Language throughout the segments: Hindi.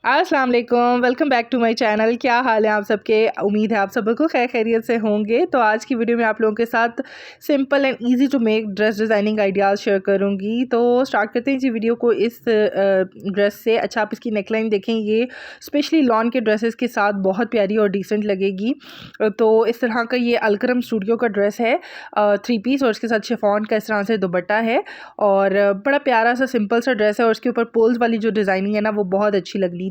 अस्सलाम वालेकुम, welcome back to my channel. क्या हाल है आप सबके? उम्मीद है आप सब बिल्कुल खैर खैरियत से होंगे। तो आज की वीडियो में आप लोगों के साथ simple and easy to make dress designing ideas share करूंगी। तो स्टार्ट करते हैं जी वीडियो को इस ड्रेस से। अच्छा, आप इसकी नेकलाइन देखें, ये स्पेशली लॉन के ड्रेसेस के साथ बहुत प्यारी और डिसेंट लगेगी। तो इस तरह का ये अलकरम स्टूडियो का ड्रेस है, 3 पीस, और इसके साथ शिफॉन का इस तरह से दुपट्टा है और बड़ा प्यारा सा सिंपल सा ड्रेस है। और इसके ऊपर पोल्स वाली जो डिज़ाइनिंग है ना, वो बहुत अच्छी लग रही थी।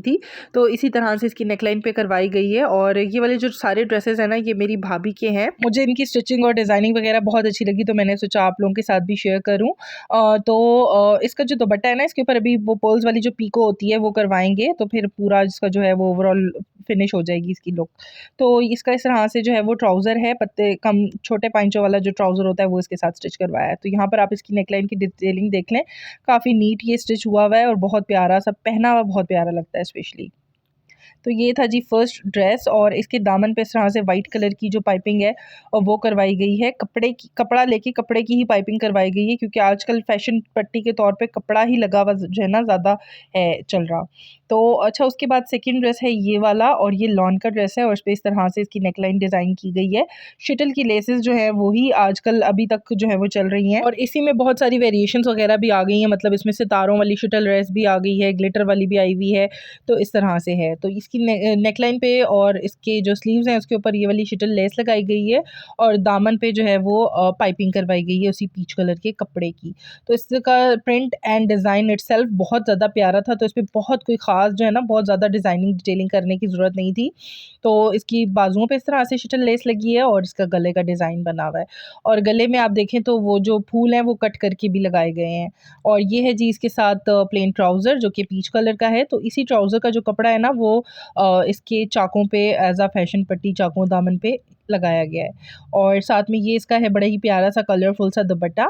तो इसी तरह से इसकी नेकलाइन पे करवाई गई है। और ये वाले जो सारे ड्रेसेस हैं ना, ये मेरी भाभी के हैं। मुझे इनकी स्टिचिंग और डिज़ाइनिंग वगैरह बहुत अच्छी लगी, तो मैंने सोचा आप लोगों के साथ भी शेयर करूँ। इसका जो दुपट्टा है ना, इसके ऊपर अभी वो पोल्स वाली जो पीको होती है वो करवाएंगे, तो फिर पूरा इसका जो है वो ओवरऑल फिनिश हो जाएगी इसकी लुक। तो इसका इस तरह से जो है वो ट्राउज़र है, पत्ते कम छोटे पाइंचों वाला जो ट्राउज़र होता है वो इसके साथ स्टिच करवाया है। तो यहाँ पर आप इसकी नेकलाइन की डिटेलिंग देख लें, काफ़ी नीट ये स्टिच हुआ हुआ है और बहुत प्यारा सा पहना हुआ, बहुत प्यारा लगता है स्पेशली। तो ये था जी फर्स्ट ड्रेस। और इसके दामन पे इस तरह से वाइट कलर की जो पाइपिंग है और वो करवाई गई है। कपड़ा लेके कपड़े की ही पाइपिंग करवाई गई है, क्योंकि आजकल फैशन पट्टी के तौर पे कपड़ा ही लगा हुआ जो है ना ज़्यादा है चल रहा। तो अच्छा, उसके बाद सेकंड ड्रेस है ये वाला, और ये लॉन का ड्रेस है और इस पे इस तरह से इसकी नेकलाइन डिज़ाइन की गई है। शटल की लेसेस जो है वही आजकल अभी तक जो है वो चल रही हैं, और इसी में बहुत सारी वेरिएशंस वगैरह भी आ गई हैं। मतलब इसमें सितारों वाली शटल ड्रेस भी आ गई है, ग्लिटर वाली भी आई हुई है। तो इस तरह से है। तो इसकी नेकलाइन पे और इसके जो स्लीव्स हैं उसके ऊपर ये वाली शटल लेस लगाई गई है, और दामन पे जो है वो पाइपिंग करवाई गई है उसी पीच कलर के कपड़े की। तो इसका प्रिंट एंड डिज़ाइन इटसेल्फ बहुत ज़्यादा प्यारा था। तो इस पे बहुत कोई ख़ास जो है ना, बहुत ज़्यादा डिज़ाइनिंग डिटेलिंग करने की ज़रूरत नहीं थी। तो इसकी बाजुओं पे इस तरह से शटल लेस लगी है और इसका गले का डिज़ाइन बना हुआ है। और गले में आप देखें तो वो जो फूल हैं वो कट करके भी लगाए गए हैं। और ये है जी इसके साथ प्लेन ट्राउज़र जो कि पीच कलर का है। तो इसी ट्राउज़र का जो कपड़ा है ना, वो इसके चाकों पे एज़ अ फैशन पट्टी चाकों दामन पे लगाया गया है। और साथ में ये इसका है बड़ा ही प्यारा सा कलरफुल सा दुपट्टा,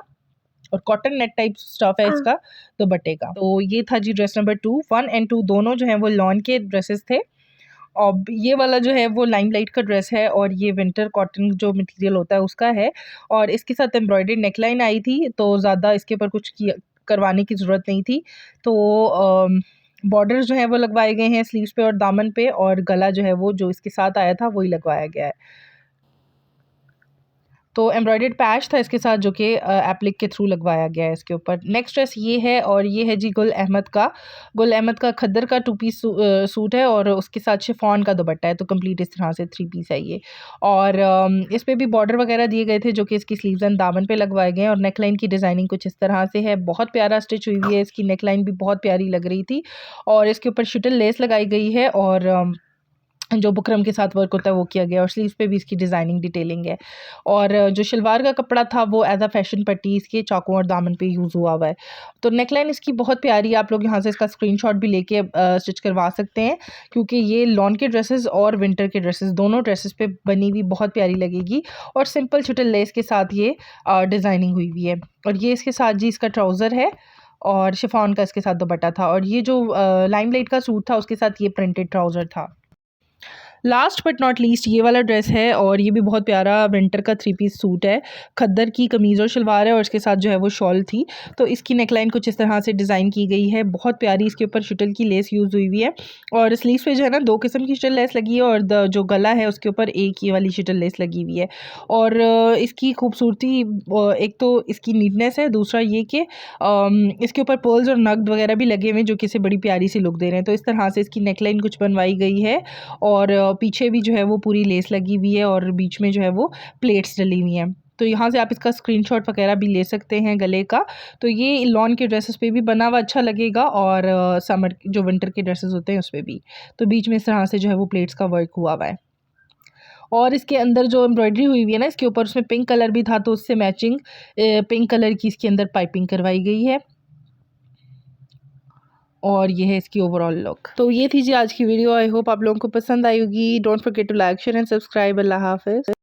और कॉटन नेट टाइप स्टफ है इसका दुपट्टे का। तो ये था जी ड्रेस नंबर 2। 1 एंड 2 दोनों जो हैं वो लॉन के ड्रेसेस थे। और ये वाला जो है वो लाइमलाइट का ड्रेस है, और ये विंटर कॉटन जो मटेरियल होता है उसका है। और इसके साथ एम्ब्रॉयडरी नेकलाइन आई थी, तो ज़्यादा इसके ऊपर कुछ किया करवाने की ज़रूरत नहीं थी। तो बॉर्डर्स जो हैं वो लगवाए गए हैं स्लीव्स पे और दामन पे, और गला जो है वो जो इसके साथ आया था वही लगवाया गया है। तो एम्ब्रॉयडर्ड पैच था इसके साथ, जो कि एप्लिक के थ्रू लगवाया गया है इसके ऊपर। नेक्स्ट ड्रेस ये है, और ये है जी गुल अहमद का खद्दर का 2 पीस सूट है, और उसके साथ शिफॉन का दुपट्टा है। तो कंप्लीट इस तरह से 3 पीस है ये। और इस पे भी बॉर्डर वगैरह दिए गए थे, जो कि इसकी स्लीव्स एंड दामन पे लगवाए गए हैं। और नेकलाइन की डिज़ाइनिंग कुछ इस तरह से है, बहुत प्यारा स्टिच हुई हुई है। इसकी नेकलाइन भी बहुत प्यारी लग रही थी, और इसके ऊपर शटल लेस लगाई गई है, और जो बुकरम के साथ वर्क होता है वो किया गया, और स्लीव्स पे भी इसकी डिज़ाइनिंग डिटेलिंग है। और जो शलवार का कपड़ा था वो एज अ फैशन पट्टी इसके चाकों और दामन पे यूज़ हुआ हुआ है। तो नेकलाइन इसकी बहुत प्यारी है, आप लोग यहाँ से इसका स्क्रीनशॉट भी लेके स्टिच करवा सकते हैं, क्योंकि ये लॉन के ड्रेसेस और विंटर के ड्रेसेस दोनों ड्रेसेस पे बनी हुई बहुत प्यारी लगेगी। और सिंपल शटल लेस के साथ ये डिज़ाइनिंग हुई हुई है। और ये इसके साथ जी इसका ट्राउज़र है, और शिफॉन का इसके साथ दुपट्टा था। और ये जो लाइमलाइट का सूट था उसके साथ ये प्रिंटेड ट्राउज़र था। लास्ट बट नॉट लीस्ट ये वाला ड्रेस है, और ये भी बहुत प्यारा विंटर का 3 पीस सूट है। खद्दर की कमीज़ और शलवार है, और इसके साथ जो है वो शॉल थी। तो इसकी नेकलाइन कुछ इस तरह से डिज़ाइन की गई है, बहुत प्यारी। इसके ऊपर शटल की लेस यूज़ हुई हुई है, और स्लीव्स पे जो है ना 2 किस्म की शटल लेस लगी है, और जो गला है उसके ऊपर एक ये वाली शटल लेस लगी हुई है। और इसकी खूबसूरती, एक तो इसकी नीटनेस है, दूसरा ये कि इसके ऊपर पर्ल्स और नग वगैरह भी लगे हुए हैं, जो कि इसे बड़ी प्यारी सी लुक दे रहे हैं। तो इस तरह से इसकी नेकलाइन कुछ बनवाई गई है, और पीछे भी जो है वो पूरी लेस लगी हुई है, और बीच में जो है वो प्लेट्स डली हुई हैं। तो यहाँ से आप इसका स्क्रीनशॉट वगैरह भी ले सकते हैं गले का। तो ये लॉन के ड्रेसेस पे भी बना हुआ अच्छा लगेगा, और समर जो विंटर के ड्रेसेस होते हैं उस पे भी। तो बीच में इस तरह से जो है वो प्लेट्स का वर्क हुआ हुआ है। और इसके अंदर जो एम्ब्रॉयडरी हुई हुई है ना इसके ऊपर, उसमें पिंक कलर भी था, तो उससे मैचिंग पिंक कलर की इसके अंदर पाइपिंग करवाई गई है। और ये है इसकी ओवरऑल लुक। तो ये थी जी आज की वीडियो। आई होप आप लोगों को पसंद आई होगी। Don't forget to like share and subscribe. अल्लाह हाफिज़।